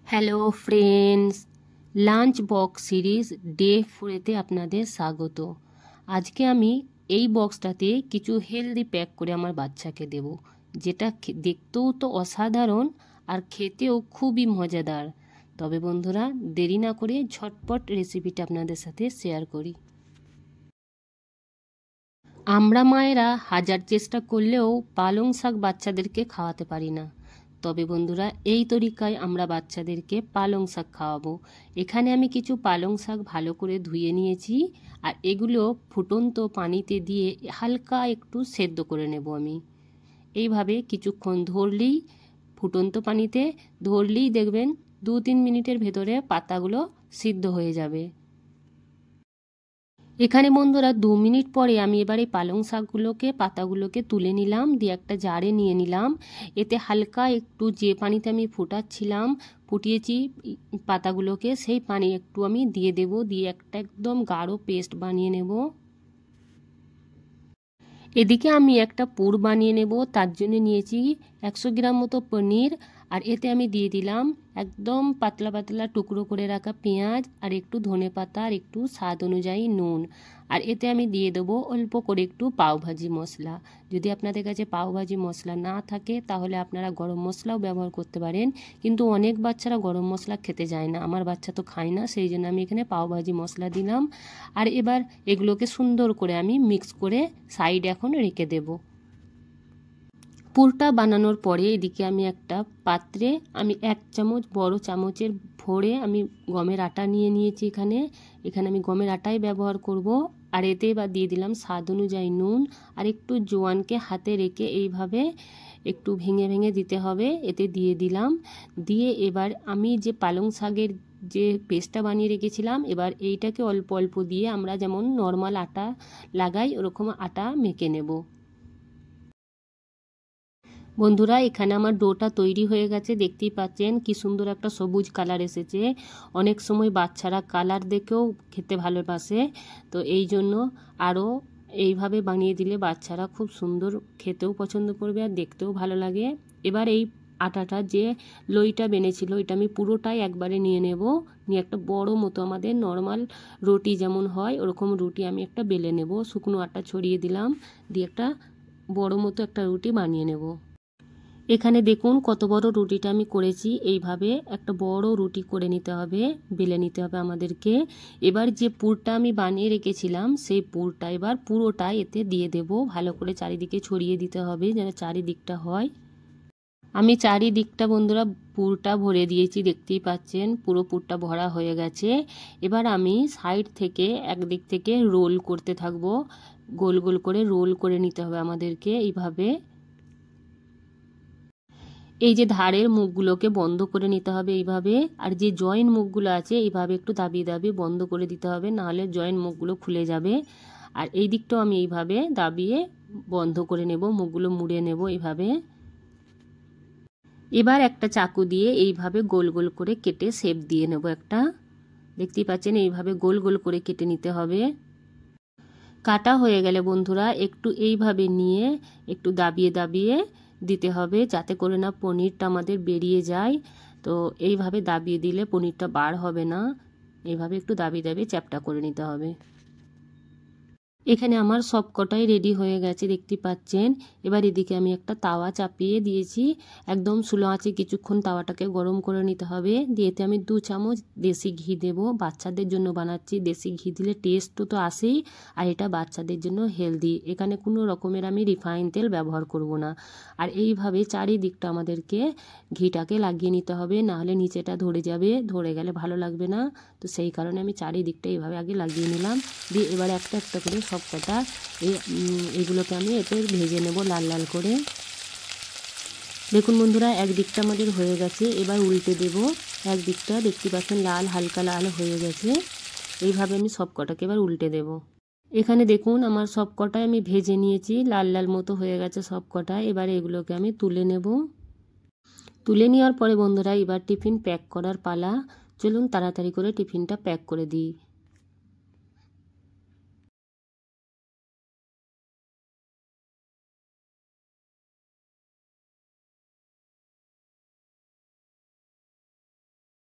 Hello friends, lunch box series day 4-তে আপনাদের স্বাগত। আজকে আমি এই বক্সটাতে কিছু হেলদি প্যাক করে আমার বাচ্চাকে দেব, যেটা দেখতেও তো অসাধারণ আর খেতেও খুবই মজাদার। তবে বন্ধুরা, দেরি না করে ঝটপট রেসিপিটা আপনাদের সাথে শেয়ার করি। আমরা মায়েরা হাজার চেষ্টা করলেও পালং শাক বাচ্চাদেরকে খাওয়াতে পারি না। তবে বন্ধুরা, এই তরিকায় আমরা বাচ্চাদেরকে পালং শাক খাওয়াবো। এখানে আমি কিছু পালং শাক ভালো করে ধুয়ে নিয়েছি, আর এগুলো ফুটন্ত পানিতে দিয়ে হালকা একটু সেদ্ধ করে নেব আমি। এইভাবে কিছুক্ষণ ফুটন্ত পানিতে ধরলেই দেখবেন 2-3 মিনিটের ভেতরে পাতাগুলো সিদ্ধ হয়ে যাবে। এখানে বন্ধুরা 2 মিনিট পরে আমি এবারে পালং শাকগুলোকে পাতাগুলোকে তুলে নিলাম, দিয়ে একটা জারে নিয়ে নিলাম। এতে হালকা একটু যে পানিতে আমি ফুটিয়েছি পাতাগুলোকে, সেই পানি একটু আমি দিয়ে দেব, দিয়ে একটা একদম গাঢ় পেস্ট বানিয়ে নেব। এদিকে আমি একটা পুর বানিয়ে নেব, তার জন্য নিয়েছি 100 গ্রাম মতো পনির, আর এতে আমি দিয়ে দিলাম একদম পাতলা পাতলা টুকরো করে রাখা পেঁয়াজ, আর একটু ধনেপাতা, আর একটু স্বাদ অনুযায়ী নুন, আর এতে আমি দিয়ে দেবো অল্প করে একটু পাওভাজি মশলা। যদি আপনাদের কাছে পাওভাজি মশলা না থাকে তাহলে আপনারা গরম মশলাও ব্যবহার করতে পারেন, কিন্তু অনেক বাচ্চারা গরম মশলা খেতে যায় না, আমার বাচ্চা তো খায় না, সেই জন্য আমি এখানে পাওভাজি মশলা দিলাম। আর এবার এগুলোকে সুন্দর করে আমি মিক্স করে সাইডে এখন রেখে দেব। পুরটা বানানোর পরে এদিকে আমি একটা পাত্রে আমি 1 চামচ বড় চামচের ভরে আমি গমের আটা নিয়ে নিয়েছি। এখানে আমি গমের আটাই ব্যবহার করব। আর এতে এবার দিয়ে দিলাম স্বাদ অনুযায়ী নুন, আর একটু জোয়ানকে হাতে রেখে এইভাবে একটু ভেঙে ভেঙে দিতে হবে, এতে দিয়ে দিলাম। দিয়ে এবার আমি যে পালং শাকের যে পেস্টটা বানিয়ে রেখেছিলাম, এবার এইটাকে অল্প অল্প দিয়ে আমরা যেমন নর্মাল আটা লাগাই ওরকম আটা মেখে নেব। বন্ধুরা, এখানে আমার ডোটা তৈরি হয়ে গেছে, দেখতেই পাচ্ছেন কি সুন্দর একটা সবুজ কালার এসেছে। অনেক সময় বাচ্চারা কালার দেখেও খেতে ভালোবাসে, তো এই জন্য আরও এইভাবে বানিয়ে দিলে বাচ্চারা খুব সুন্দর খেতেও পছন্দ করবে আর দেখতেও ভালো লাগে। এবার এই আটাটা যে লইটা বেনেছিল এটা আমি পুরোটাই একবারে নিয়ে নেব, নিয়ে একটা বড় মতো আমাদের নর্মাল রুটি যেমন হয় ওরকম রুটি আমি একটা বেলে নেব। শুকনো আটা ছড়িয়ে দিলাম, দিয়ে একটা বড় মতো একটা রুটি বানিয়ে নেব। এখানে দেখুন কত বড় রুটিটা আমি করেছি, এইভাবে একটা বড় রুটি করে নিতে হবে, বেলে নিতে হবে আমাদেরকে। এবার যে পুরটা আমি বানিয়ে রেখেছিলাম সেই পুরটা এবার পুরোটা এতে দিয়ে দেব, ভালো করে চারিদিকে ছড়িয়ে দিতে হবে যেন চারিদিকটা হয়। আমি চারিদিকটা বন্ধুরা পুরটা ভরে দিয়েছি, দেখতেই পাচ্ছেন পুরো পুরটা ভরা হয়ে গেছে। এবার আমি সাইড থেকে একদিক থেকে রোল করতে থাকবো, গোল গোল করে রোল করে নিতে হবে আমাদেরকে এইভাবে। এই যে ধারের মুখগুলোকে বন্ধ করে নিতে হবে এইভাবে, আর যে জয়েন্ট মুখগুলো আছে এইভাবে একটু দাবিয়ে দাবিয়ে বন্ধ করে দিতে হবে, নাহলে জয়েন্ট মুখগুলো খুলে যাবে। আর এই দিকটাও আমি এইভাবে দাবিয়ে বন্ধ করে নেব, মুখগুলো মুড়ে নেব এইভাবে। এবার একটা চাকু দিয়ে এইভাবে গোল গোল করে কেটে শেপ দিয়ে নেব একটা, দেখতেই পাচ্ছেন এইভাবে গোল গোল করে কেটে নিতে হবে। কাটা হয়ে গেলে বন্ধুরা একটু এইভাবে নিয়ে একটু দাবিয়ে দাবিয়ে দিতে হবে, যাতে করে না পনিরটা আমাদের বেরিয়ে যায়। তো এইভাবে দাবিয়ে দিলে পনিরটা বার হবে না, এইভাবে একটু দাবিয়ে দাবিয়ে চ্যাপটা করে নিতে হবে। এখানে আমার সব কটাই রেডি হয়ে গেছে, দেখতে পাচ্ছেন। এবার এদিকে আমি একটা তাওয়া চাপিয়ে দিয়েছি, একদম স্লো আঁচে কিছুক্ষণ তাওয়াটাকে গরম করে নিতে হবে। দিয়েতে আমি 2 চামচ দেশি ঘি দেব, বাচ্চাদের জন্য বানাচ্ছি, দেশি ঘি দিলে টেস্ট তো আসেই, আর এটা বাচ্চাদের জন্য হেলদি। এখানে কোনো রকমের আমি রিফাইন তেল ব্যবহার করব না। আর এইভাবে চারিদিকটা আমাদেরকে ঘিটাকে লাগিয়ে নিতে হবে, নাহলে নিচেটা ধরে যাবে, ধরে গেলে ভালো লাগবে না। তো সেই কারণে আমি চারিদিকটা এইভাবে আগে লাগিয়ে নিলাম, দিয়ে এবার একটা একটা করে সব কটা এগুলোকে আমি এতে ভেজে নেব লাল লাল করে। দেখুন বন্ধুরা, একদিকটা আমাদের হয়ে গেছে, এবার উল্টে দেব। একদিকটা দেখতে পাচ্ছেন লাল, হালকা লাল হয়ে গেছে, এইভাবে আমি সব কটাকে এবার উল্টে দেব। এখানে দেখুন আমার সব কটাই আমি ভেজে নিয়েছি, লাল লাল মতো হয়ে গেছে সব কটা। এবার এগুলোকে আমি তুলে নেব। তুলে নেওয়ার পরে বন্ধুরা এবার টিফিন প্যাক করার পালা। চলুন তাড়াতাড়ি করে টিফিনটা প্যাক করে দিই।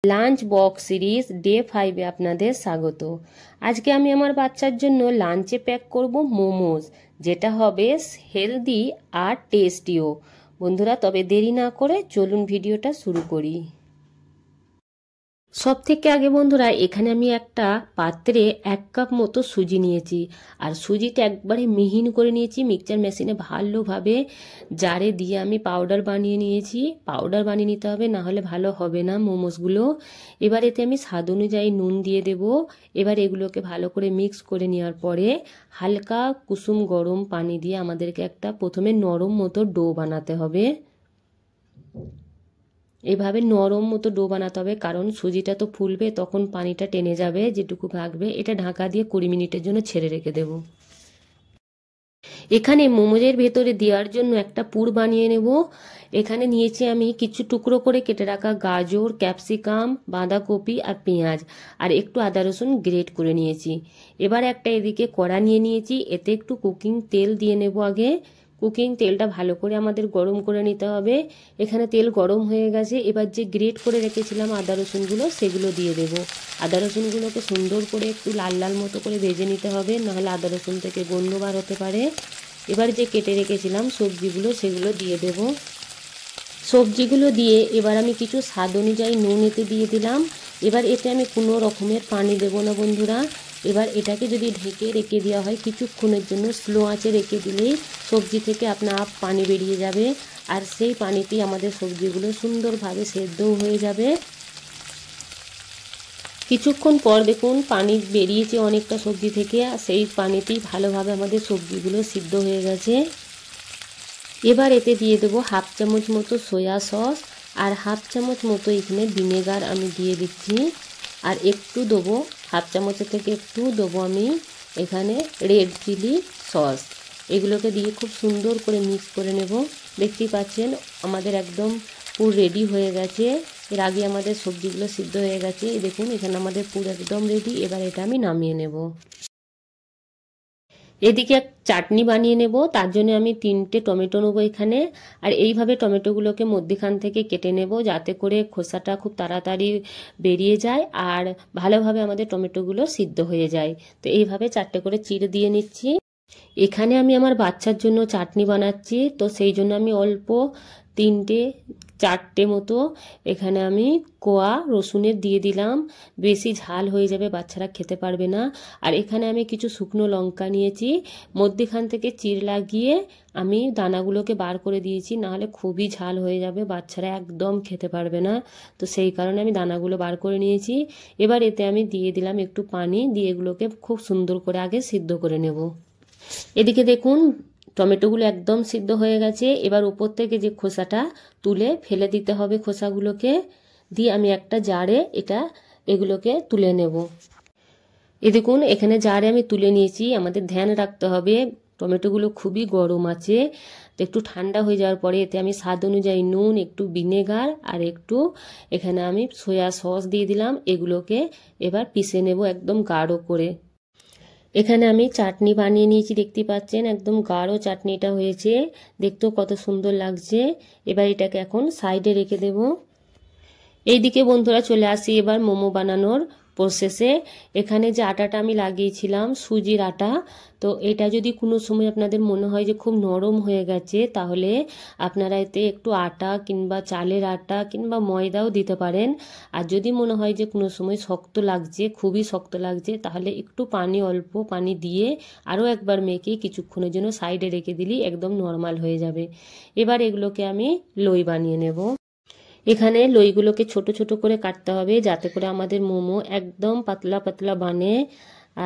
লাঞ্চ বক্স সিরিজ ডে 5-এ আপনাদের স্বাগত। আজকে আমি আমার বাচ্চার জন্য লাঞ্চে প্যাক করব মোমোজ, যেটা হবে হেলদি আর টেস্টিও। বন্ধুরা, তবে দেরি না করে চলুন ভিডিওটা শুরু করি। সব থেকে আগে বন্ধুরা, এখানে আমি একটা পাত্রে 1 কাপ মতো সুজি নিয়েছি, আর সুজিটা একবারে মিহিন করে নিয়েছি। মিক্সচার মেশিনে ভালোভাবে জারে দিয়ে আমি পাউডার বানিয়ে নিয়েছি। পাউডার বানিয়ে নিতে হবে, না হলে ভালো হবে না মোমোসগুলো। এবার এতে আমি স্বাদ অনুযায়ী নুন দিয়ে দেব। এবার এগুলোকে ভালো করে মিক্স করে নেওয়ার পরে হালকা কুসুম গরম পানি দিয়ে আমাদেরকে একটা প্রথমে নরম মতো ডো বানাতে হবে। এভাবে নরম মতো ডো বানাতে হবে, কারণ সুজিটা তো ফুলবে, তখন পানিটা টেনে যাবে যেটুকু থাকবে। এটা ঢাকা দিয়ে 20 মিনিটের জন্য ছেড়ে রেখে দেব। এখানে মোমোজের ভেতরে দেওয়ার জন্য একটা পুর বানিয়ে নেব। এখানে নিয়েছি আমি কিছু টুকরো করে কেটে রাখা গাজর, ক্যাপসিকাম, বাঁধাকপি আর পেঁয়াজ, আর একটু আদা রসুন গ্রেট করে নিয়েছি। এবার একটা এদিকে কড়া নিয়ে নিয়েছি, এতে একটু কুকিং তেল দিয়ে নেব। আগে কুকিং তেলটা ভালো করে আমাদের গরম করে নিতে হবে। এখানে তেল গরম হয়ে গেছে, এবার যে গ্রেট করে রেখেছিলাম আদা রসুনগুলো, সেগুলো দিয়ে দেব। আদা রসুনগুলোকে সুন্দর করে একটু লাল লাল মতো করে ভেজে নিতে হবে, নাহলে আদা রসুন থেকে গন্ধ বার হতে পারে। এবার যে কেটে রেখেছিলাম সবজিগুলো, সেগুলো দিয়ে দেব। সবজিগুলো দিয়ে এবার আমি কিছু স্বাদ অনুযায়ী নুন এতে দিয়ে দিলাম। এবার এতে আমি কোনো রকমের পানি দেব না বন্ধুরা। এবার এটাকে যদি ঢেকে রেখে দেওয়া হয় কিছুক্ষণের জন্য, স্লো আঁচে রেখে দিলেই সবজি থেকে আপনা আপ পানি বেরিয়ে যাবে, আর সেই পানিতেই আমাদের সবজিগুলো সুন্দরভাবে সেদ্ধও হয়ে যাবে। কিছুক্ষণ পর দেখুন পানি বেরিয়েছে অনেকটা সবজি থেকে, আর সেই পানিতেই ভালোভাবে আমাদের সবজিগুলো সিদ্ধ হয়ে গেছে। এবার এতে দিয়ে দেবো 1/2 চামচ মতো সয়া সস, আর 1/2 চামচ মতো এখানে ভিনেগার আমি দিয়ে দিচ্ছি, আর একটু দেবো 1/2 চামচের থেকে একটু দেবো আমি এখানে রেড চিলি সস। এগুলোকে দিয়ে খুব সুন্দর করে মিক্স করে নেব। দেখতেই পাচ্ছেন আমাদের একদম পুরো রেডি হয়ে গেছে। এর আগে আমাদের সবজিগুলো সিদ্ধ হয়ে গেছে। দেখুন এখানে আমাদের পুরো একদম রেডি। এবার এটা আমি নামিয়ে নেব। এদিকে চাটনি বানিয়ে নেব, তার জন্য আমি 3টে টমেটো নেবো এখানে, আর এইভাবে টমেটোগুলোকে মধ্যখান থেকে কেটে নেব, যাতে করে খোসাটা খুব তাড়াতাড়ি বেরিয়ে যায় আর ভালোভাবে আমাদের টমেটোগুলো সিদ্ধ হয়ে যায়। তো এইভাবে 4টে করে চিড়ে দিয়ে নিচ্ছি। এখানে আমি আমার বাচ্চার জন্য চাটনি বানাচ্ছি, তো সেই জন্য আমি অল্প 4টে মতো এখানে আমি কোয়া রসুনের দিয়ে দিলাম। বেশি ঝাল হয়ে যাবে, বাচ্চারা খেতে পারবে না। আর এখানে আমি কিছু শুকনো লঙ্কা নিয়েছি, মধ্যখান থেকে চিড় লাগিয়ে আমি দানাগুলোকে বার করে দিয়েছি, নাহলে খুবই ঝাল হয়ে যাবে, বাচ্চারা একদম খেতে পারবে না। তো সেই কারণে আমি দানাগুলো বার করে নিয়েছি। এবার এতে আমি দিয়ে দিলাম একটু পানি, দিয়ে এগুলোকে খুব সুন্দর করে আগে সিদ্ধ করে নেব। এদিকে দেখুন টমেটোগুলো একদম সিদ্ধ হয়ে গেছে। এবার উপর থেকে যে খোসাটা তুলে ফেলে দিতে হবে, খোসাগুলোকে দিয়ে আমি একটা জারে এগুলোকে তুলে নেব। দেখুন এখানে জারে আমি তুলে নিয়েছি। আমাদের ধ্যান রাখতে হবে টমেটোগুলো খুবই গরম আছে, তো একটু ঠান্ডা হয়ে যাওয়ার পরে এতে আমি স্বাদ অনুযায়ী নুন, একটু ভিনেগার আর একটু এখানে আমি সয়া সস দিয়ে দিলাম। এগুলোকে এবার পিষে নেব একদম গাঢ় করে। এখানে আমি চাটনি বানিয়ে নিয়েছি, দেখতে পাচ্ছেন একদম গাঢ় চাটনিটা হয়েছে, দেখতেও কত সুন্দর লাগছে। এবার এটাকে এখন সাইডে রেখে দেব। এইদিকে বন্ধুরা চলে আসি এবার মোমো বানানোর প্রসেসে। এখানে যে আটাটা আমি লাগিয়েছিলাম সুজির আটা, তো এটা যদি কোনো সময় আপনাদের মনে হয় যে খুব নরম হয়ে গেছে, তাহলে আপনারা এতে একটু আটা কিংবা চালের আটা কিংবা ময়দাও দিতে পারেন। আর যদি মনে হয় যে কোনো সময় শক্ত লাগছে, খুবই শক্ত লাগছে, তাহলে একটু অল্প পানি দিয়ে আরও একবার মেখে কিছুক্ষণের জন্য সাইডে রেখে দিলেই একদম নর্মাল হয়ে যাবে। এবার এগুলোকে আমি লই বানিয়ে নেব। এখানে লইগুলোকে ছোট ছোট করে কাটতে হবে, যাতে করে আমাদের মোমো একদম পাতলা পাতলা বানে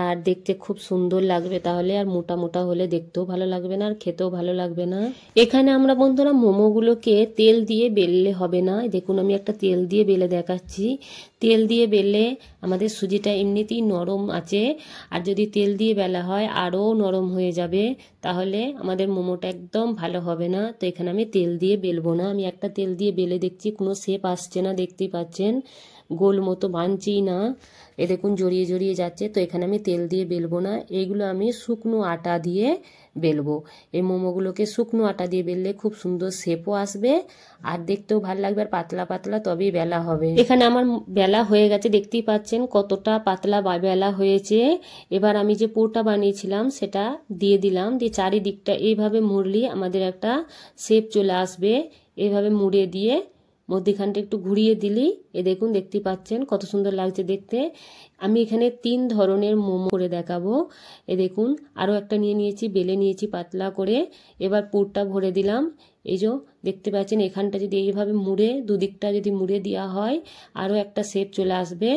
আর দেখতে খুব সুন্দর লাগবে। তাহলে আর মোটা মোটা হলে দেখতেও ভালো লাগবে না আর খেতেও ভালো লাগবে না। এখানে আমরা বন্ধুরা মোমোগুলোকে তেল দিয়ে বেললে হবে না। দেখুন আমি একটা তেল দিয়ে বেলে দেখাচ্ছি। তেল দিয়ে বেললে আমাদের সুজিটা এমনিতেই নরম আছে, আর যদি তেল দিয়ে বেলা হয় আরও নরম হয়ে যাবে, তাহলে আমাদের মোমোটা একদম ভালো হবে না। তো এখানে আমি তেল দিয়ে বেলবো না। আমি একটা তেল দিয়ে বেলে দেখছি, কোনো শেপ আসছে না, দেখতেই পাচ্ছেন গোল মতো বানছেই না, এ দেখুন জড়িয়ে জড়িয়ে যাচ্ছে। তো এখানে আমি তেল দিয়ে বেলবো না, এইগুলো আমি শুকনো আটা দিয়ে বেলবো। এই মোমোগুলোকে শুকনো আটা দিয়ে বেললে খুব সুন্দর শেপও আসবে আর দেখতেও ভালো লাগবে, আর পাতলা পাতলা তবেই বেলা হবে। এখানে আমার বেলা হয়ে গেছে, দেখতেই পাচ্ছেন কতটা পাতলা বেলা হয়েছে। এবার আমি যে পুরটা বানিয়েছিলাম সেটা দিয়ে দিলাম, দিয়ে চারিদিকটা এইভাবে মুড়লি আমাদের একটা শেপ চলে আসবে। এইভাবে মুড়ে দিয়ে মধ্যিখানটা একটু ঘুরিয়ে দিলেই এ দেখুন দেখতেই পাচ্ছেন কত সুন্দর লাগছে দেখতে। আমি এখানে 3 ধরনের মোমো করে দেখাবো। এ দেখুন আরও একটা নিয়ে নিয়েছি, বেলে নিয়েছি পাতলা করে। এবার পুরটা ভরে দিলাম। এই যে দেখতে পাচ্ছেন এখানটা যদি এইভাবে মুড়ে দুদিকটা যদি মুড়ে দেওয়া হয় আরও একটা শেপ চলে আসবে।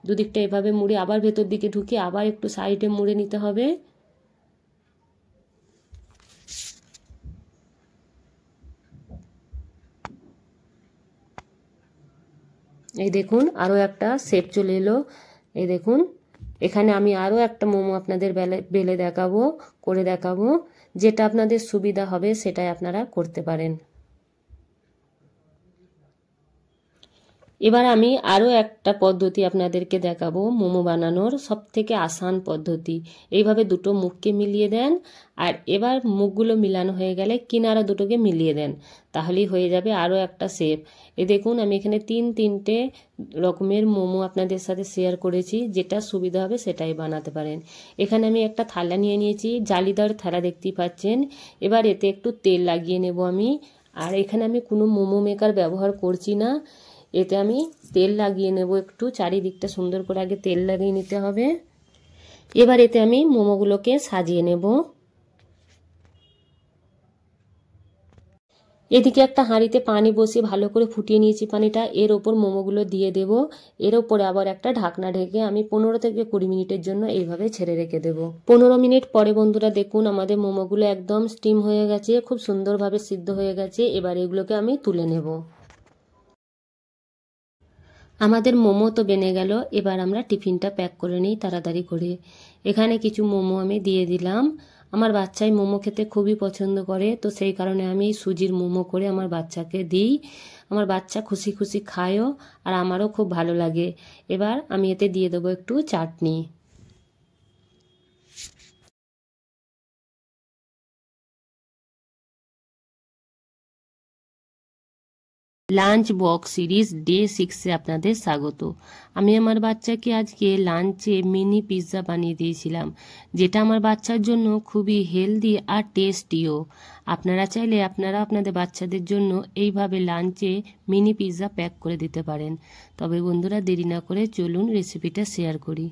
দুদিকটা এভাবে মুড়ে আবার ভেতর দিকে ঢুকিয়ে আবার একটু সাইডে মুড়ে নিতে হবে। এই দেখুন আরও একটা শেপ চলে এলো। এই দেখুন এখানে আমি আরও একটা মোমো আপনাদের বেলে দেখাবো, করে দেখাবো। যেটা আপনাদের সুবিধা হবে সেটাই আপনারা করতে পারেন। এবার আমি আরও একটা পদ্ধতি আপনাদেরকে দেখাবো মোমো বানানোর, সব থেকে আসান পদ্ধতি। এইভাবে দুটো মুখকে মিলিয়ে দেন, আর এবার মুখগুলো মিলানো হয়ে গেলে কিনারা দুটোকে মিলিয়ে দেন, তাহলেই হয়ে যাবে আরও একটা শেপ। এ দেখুন আমি এখানে তিনটে রকমের মোমো আপনাদের সাথে শেয়ার করেছি, যেটা সুবিধা হবে সেটাই বানাতে পারেন। এখানে আমি একটা থালা নিয়ে নিয়েছি, জালিদার থালা দেখতেই পাচ্ছেন। এবার এতে একটু তেল লাগিয়ে নেব আমি, আর এখানে আমি কোনো মোমো মেকার ব্যবহার করছি না। এতে আমি তেল লাগিয়ে নেব একটু, চারিদিকটা সুন্দর করে আগে তেল লাগিয়ে নিতে হবে। এবার এতে আমি মোমোগুলোকে সাজিয়ে নেব। এদিকে একটা হাঁড়িতে পানি বসিয়ে ভালো করে ফুটিয়ে নিয়েছি পানিটা, এর ওপর মোমোগুলো দিয়ে দেব। এর ওপরে আবার একটা ঢাকনা ঢেকে আমি 15 থেকে 20 মিনিটের জন্য এইভাবে ছেড়ে রেখে দেব। 15 মিনিট পরে বন্ধুরা দেখুন আমাদের মোমোগুলো একদম স্টিম হয়ে গেছে, খুব সুন্দরভাবে সিদ্ধ হয়ে গেছে। এবার এগুলোকে আমি তুলে নেব। আমাদের মোমো তো বেনে গেল, এবার আমরা টিফিনটা প্যাক করে নিই তাড়াতাড়ি করে। এখানে কিছু মোমো আমি দিয়ে দিলাম। আমার বাচ্চাই মোমো খেতে খুবই পছন্দ করে, তো সেই কারণে আমি সুজির মোমো করে আমার বাচ্চাকে দিই। আমার বাচ্চা খুশি খুশি খায়ও, আর আমারও খুব ভালো লাগে। এবার আমি এতে দিয়ে দেবো একটু চাটনি। লাঞ্চ বক্স সিরিজ ডে 6-এ আপনাদের স্বাগত। আমি আমার বাচ্চাকে আজকে লাঞ্চে মিনি পিৎজা বানিয়ে দিয়েছিলাম, যেটা আমার বাচ্চার জন্য খুবই হেলদি আর টেস্টিও। আপনারা চাইলে আপনারা আপনাদের বাচ্চাদের জন্য এইভাবে লাঞ্চে মিনি পিৎজা প্যাক করে দিতে পারেন। তবে বন্ধুরা দেরি না করে চলুন রেসিপিটা শেয়ার করি।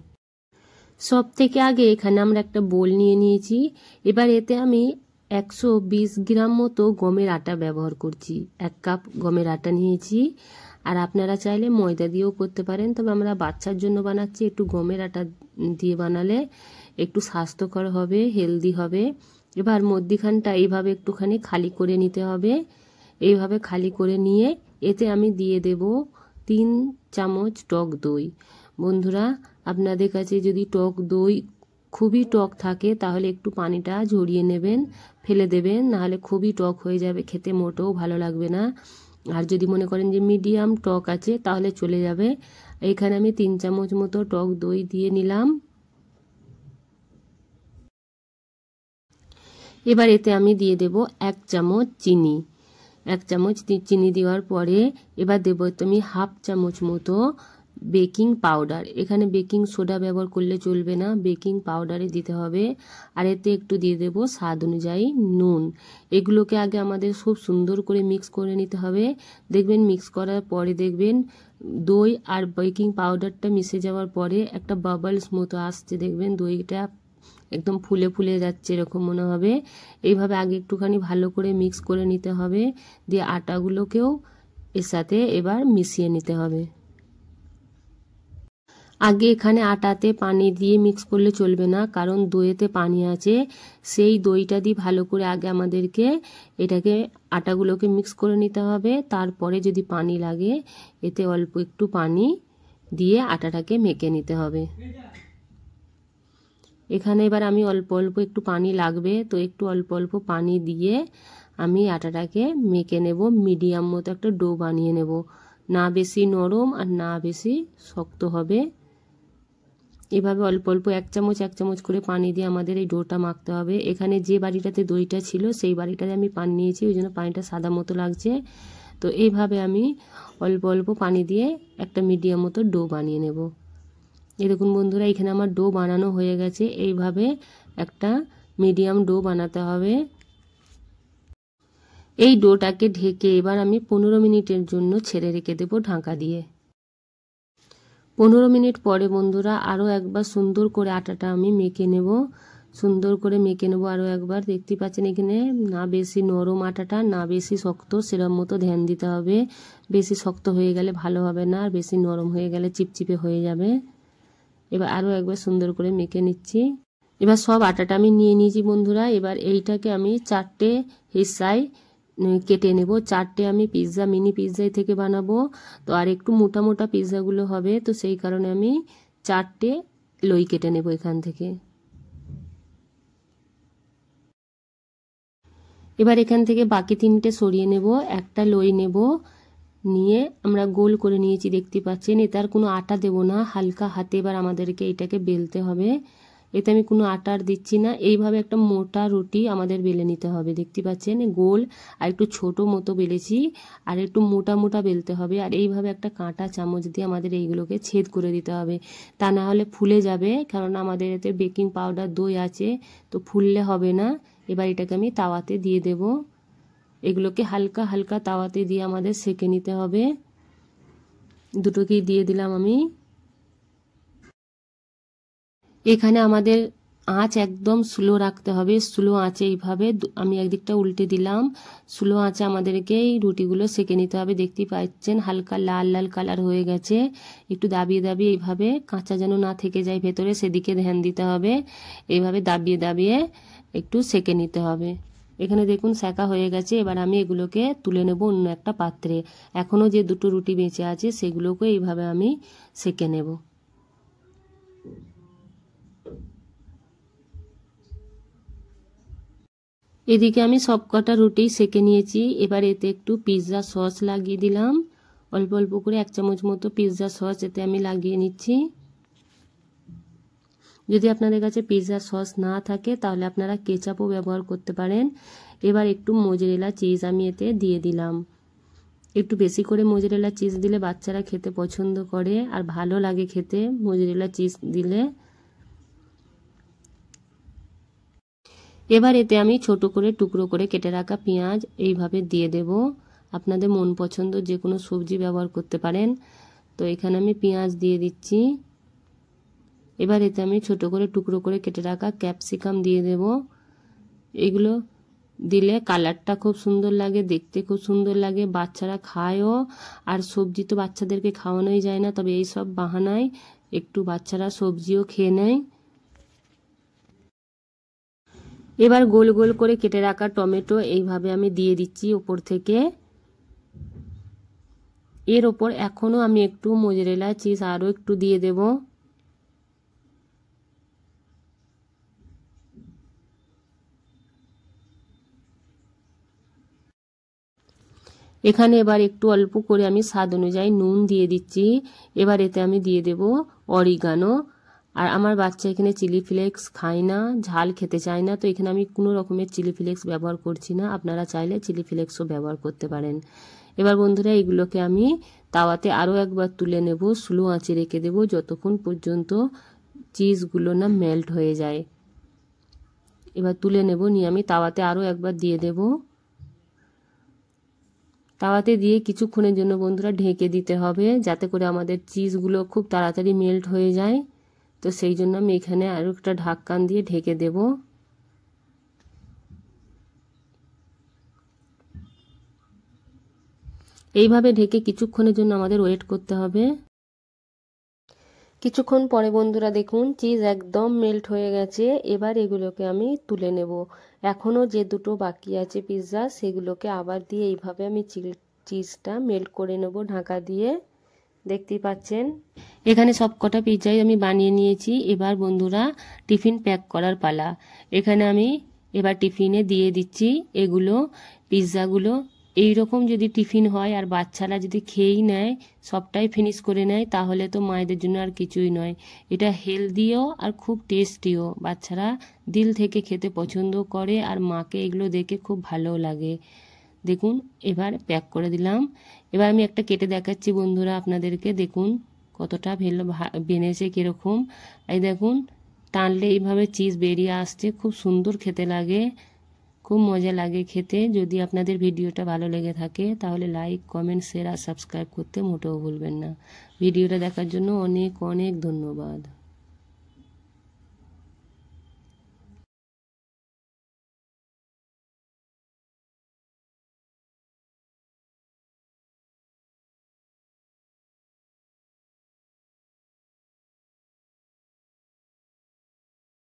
সব থেকে আগে এখানে আমরা একটা বোল নিয়ে নিয়েছি। এবার এতে আমি 120 গ্রাম মতো গমের আটা ব্যবহার করছি। 1 কাপ গমের আটা নিয়েছি, আর আপনারা চাইলে ময়দা দিয়েও করতে পারেন, তবে আমরা বাচ্চার জন্য বানাচ্ছি, একটু গমের আটা দিয়ে বানালে একটু স্বাস্থ্যকর হবে, হেলদি হবে। এবার মধ্যিখানটা এইভাবে একটুখানি খালি করে নিতে হবে। এইভাবে খালি করে নিয়ে এতে আমি দিয়ে দেব 3 চামচ টক দই। বন্ধুরা আপনাদের কাছে যদি টক দই খুবই টক থাকে তাহলে একটু পানিটা ঝরিয়ে নেবেন, ফেলে দেবেন, নাহলে খুবই টক হয়ে যাবে, খেতে মোটেও ভালো লাগবে না। আর যদি মনে করেন যে মিডিয়াম টক আছে তাহলে চলে যাবে। এখানে আমি 3 চামচ মতো টক দই দিয়ে নিলাম। এবার এতে আমি দিয়ে দেব 1 চামচ চিনি। 1 চামচ চিনি দেওয়ার পরে এবার দেবো তুমি 1/2 চামচ মতো বেকিং পাউডার। এখানে বেকিং সোডা ব্যবহার করলে চলবে না, বেকিং পাউডারে দিতে হবে। আর এতে একটু দিয়ে দেবো স্বাদ অনুযায়ী নুন। এগুলোকে আগে আমাদের খুব সুন্দর করে মিক্স করে নিতে হবে। দেখবেন মিক্স করার পরে দেখবেন দই আর বেকিং পাউডারটা মিশে যাওয়ার পরে একটা বাবলস মতো আসছে, দেখবেন দইটা একদম ফুলে ফুলে যাচ্ছে এরকম মনে হবে। এইভাবে আগে একটুখানি ভালো করে মিক্স করে নিতে হবে, দিয়ে আটাগুলোকেও এর সাথে এবার মিশিয়ে নিতে হবে। আগে এখানে আটাতে পানি দিয়ে মিক্স করলে চলবে না, কারণ দইয়েতে পানি আছে। সেই দইটা দিয়ে ভালো করে আগে আমাদেরকে এটাকে আটাগুলোকে মিক্স করে নিতে হবে। তারপরে যদি পানি লাগে এতে অল্প একটু পানি দিয়ে আটাটাকে মেখে নিতে হবে। এখানে এবার আমি অল্প অল্প একটু পানি লাগবে, তো একটু অল্প অল্প পানি দিয়ে আমি আটাটাকে মেখে নেব, মিডিয়াম মতো একটা ডো বানিয়ে নেব। না বেশি নরম আর না বেশি শক্ত হবে। এভাবে অল্প অল্প 1 চামচ 1 চামচ করে পানি দিয়ে আমাদের এই ডোটা মাখতে হবে। এখানে যে বাটিটাতে দইটা ছিল সেই বাটিটাতে আমি পানি নিয়েছি, ওই জন্য পানিটা সাদা মতো লাগছে। তো এইভাবে আমি অল্প অল্প পানি দিয়ে একটা মিডিয়াম মতো ডো বানিয়ে নেব। এই দেখুন বন্ধুরা, এখানে আমার ডো বানানো হয়ে গেছে। এইভাবে একটা মিডিয়াম ডো বানাতে হবে। এই ডোটাকে ঢেকে এবার আমি 15 মিনিটের জন্য ছেড়ে রেখে দেব ঢাকা দিয়ে। 15 মিনিট পরে বন্ধুরা আরও একবার সুন্দর করে আটাটা আমি মেখে নেব। সুন্দর করে মেখে নেব আরও একবার। দেখতে পাচ্ছেন এখানে না বেশি নরম আটাটা, না বেশি শক্ত, সেরকম মতো ধ্যান দিতে হবে। বেশি শক্ত হয়ে গেলে ভালো হবে না, আর বেশি নরম হয়ে গেলে চিপচিপে হয়ে যাবে। এবার আরও একবার সুন্দর করে মেখে নিচ্ছি। এবার সব আটাটা আমি নিয়ে নিয়েছি বন্ধুরা। এবার এইটাকে আমি 4টে হিস্সায় কেটে নেব। 4টে আমি পিৎজা, মিনি পিৎজাই থেকে বানাবো, তো আর একটু মোটা মোটা পিৎজাগুলো হবে, তো সেই কারণে আমি 4টে লই কেটে নেব এখান থেকে। এবার এখান থেকে বাকি 3টে সরিয়ে নেব। একটা লই নেব, নিয়ে আমরা গোল করে নিয়েছি দেখতে পাচ্ছেন। এতে আর কোনো আটা দেব না, হালকা হাতে এবার আমাদেরকে এটাকে বেলতে হবে। এতে আমি কোনো আটা আর দিচ্ছি না। এইভাবে একটা মোটা রুটি আমাদের বেলে নিতে হবে। দেখতে পাচ্ছেন গোল আর একটু ছোট মতো বেলেছি, আর একটু মোটা মোটা বেলতে হবে। আর এইভাবে একটা কাঁটা চামচ দিয়ে আমাদের এইগুলোকে ছেদ করে দিতে হবে, তা না হলে ফুলে যাবে, কারণ আমাদের এতে বেকিং পাউডার দই আছে, তো ফুললে হবে না। এবার এটাকে আমি তাওয়াতে দিয়ে দেব। এগুলোকে হালকা হালকা তাওয়াতে দিয়ে আমাদের সেঁকে নিতে হবে। দুটোকেই দিয়ে দিলাম আমি। এখানে আমাদের আঁচ একদম স্লো রাখতে হবে। স্লো আঁচে এইভাবে আমি একদিকটা উল্টে দিলাম। স্লো আঁচে আমাদেরকে এই রুটিগুলো সেঁকে নিতে হবে। দেখতেই পাচ্ছেন হালকা লাল লাল কালার হয়ে গেছে। একটু দাবিয়ে দাবিয়ে এইভাবে, কাঁচা যেন না থেকে যায় ভেতরে, সেদিকে ধ্যান দিতে হবে। এইভাবে দাবিয়ে দাবিয়ে একটু সেঁকে নিতে হবে। এখানে দেখুন সেঁকা হয়ে গেছে। এবার আমি এগুলোকে তুলে নেব অন্য একটা পাত্রে। এখনও যে দুটো রুটি বেঁচে আছে সেগুলোকে এইভাবে আমি সেঁকে নেব। এদিকে আমি সব কটা রুটি সেঁকে নিয়েছি। এবার এতে একটু পিৎজা সস লাগিয়ে দিলাম। অল্প অল্প করে 1 চামচ মতো পিৎজা সস এতে আমি লাগিয়ে নিচ্ছি। যদি আপনাদের কাছে পিৎজা সস না থাকে তাহলে আপনারা কেচাপও ব্যবহার করতে পারেন। এবার একটু মোজারেলা চিজ আমি এতে দিয়ে দিলাম। একটু বেশি করে মোজারেলা চিজ দিলে বাচ্চারা খেতে পছন্দ করে, আর ভালো লাগে খেতে মোজারেলা চিজ দিলে। এবার এতে আমি ছোট করে টুকরো করে কেটে রাখা পেঁয়াজ এইভাবে দিয়ে দেব। আপনাদের মন পছন্দ যে কোনো সবজি ব্যবহার করতে পারেন। তো এখানে আমি পেঁয়াজ দিয়ে দিচ্ছি। এবার এতে আমি ছোট করে টুকরো করে কেটে রাখা ক্যাপসিকাম দিয়ে দেব। এগুলো দিলে কালারটা খুব সুন্দর লাগে, দেখতে খুব সুন্দর লাগে, বাচ্চারা খায়ও। আর সবজি তো বাচ্চাদেরকে খাওয়ানোই যায় না, তবে এই সব বাহানায় একটু বাচ্চারা সবজিও খেয়ে নেয়। এবার গোল গোল করে কেটে রাখা টমেটো এইভাবে আমি দিয়ে দিচ্ছি ওপর থেকে। এর ওপর এখনও আমি একটু মোজারেলা চিজ আরও একটু দিয়ে দেব। এখানে এবার একটু অল্প করে আমি স্বাদ অনুযায়ী নুন দিয়ে দিচ্ছি। এবার এতে আমি দিয়ে দেব অরিগানো। আর আমার বাচ্চা এখানে চিলি ফ্লেক্স খায় না, ঝাল খেতে চায় না, তো এখানে আমি কোনো রকমের চিলি ফ্লেক্স ব্যবহার করছি না। আপনারা চাইলে চিলি ফ্লেক্সও ব্যবহার করতে পারেন। এবার বন্ধুরা এগুলোকে আমি তাওয়াতে আরও একবার তুলে নেব। স্লো আঁচে রেখে দেব যতক্ষণ পর্যন্ত চিজগুলো না মেল্ট হয়ে যায়। এবার তুলে নেব, নিয়ে আমি তাওয়াতে আরও একবার দিয়ে দেব। তাওয়াতে দিয়ে কিছুক্ষণের জন্য বন্ধুরা ঢেকে দিতে হবে, যাতে করে আমাদের চিজগুলো খুব তাড়াতাড়ি মেল্ট হয়ে যায়। তো সেই জন্য আমি এখানে আরও একটা ঢাকন দিয়ে ঢেকে দেব। এইভাবে ঢেকে কিছুক্ষণের জন্য আমাদের ওয়েট করতে হবে। কিছুক্ষণ পরে বন্ধুরা দেখুন চিজ একদম মেল্ট হয়ে গেছে। এবার এগুলোকে আমি তুলে নেব। এখনও যে দুটো বাকি আছে পিৎজা, সেগুলোকে আবার দিয়ে এইভাবে আমি চিজটা মেল্ট করে নেব ঢাকা দিয়ে। দেখতেই পাচ্ছেন এখানে সব কটা পিৎজাই আমি বানিয়ে নিয়েছি। এবার বন্ধুরা টিফিন প্যাক করার পালা। এখানে আমি এবার টিফিনে দিয়ে দিচ্ছি এগুলো পিৎজাগুলো। এই রকম যদি টিফিন হয় আর বাচ্চারা যদি খেয়েই নেয়, সবটাই ফিনিশ করে নেয়, তাহলে তো মায়েদের জন্য আর কিছুই নয়। এটা হেলদিও আর খুব টেস্টিও, বাচ্চারা দিল থেকে খেতে পছন্দ করে আর মাকে এগুলো দেখে খুব ভালো লাগে। দেখুন এবার প্যাক করে দিলাম। এবার আমি একটা কেটে দেখাচ্ছি বন্ধুরা আপনাদেরকে, দেখুন কতটা বেনেছে কীরকম। এই দেখুন টানলে এইভাবে চিজ বেরিয়ে আসছে, খুব সুন্দর খেতে লাগে, খুব মজা লাগে খেতে। যদি আপনাদের ভিডিওটা ভালো লেগে থাকে তাহলে লাইক, কমেন্ট, শেয়ার আর সাবস্ক্রাইব করতে মোটেও ভুলবেন না। ভিডিওটা দেখার জন্য অনেক অনেক ধন্যবাদ।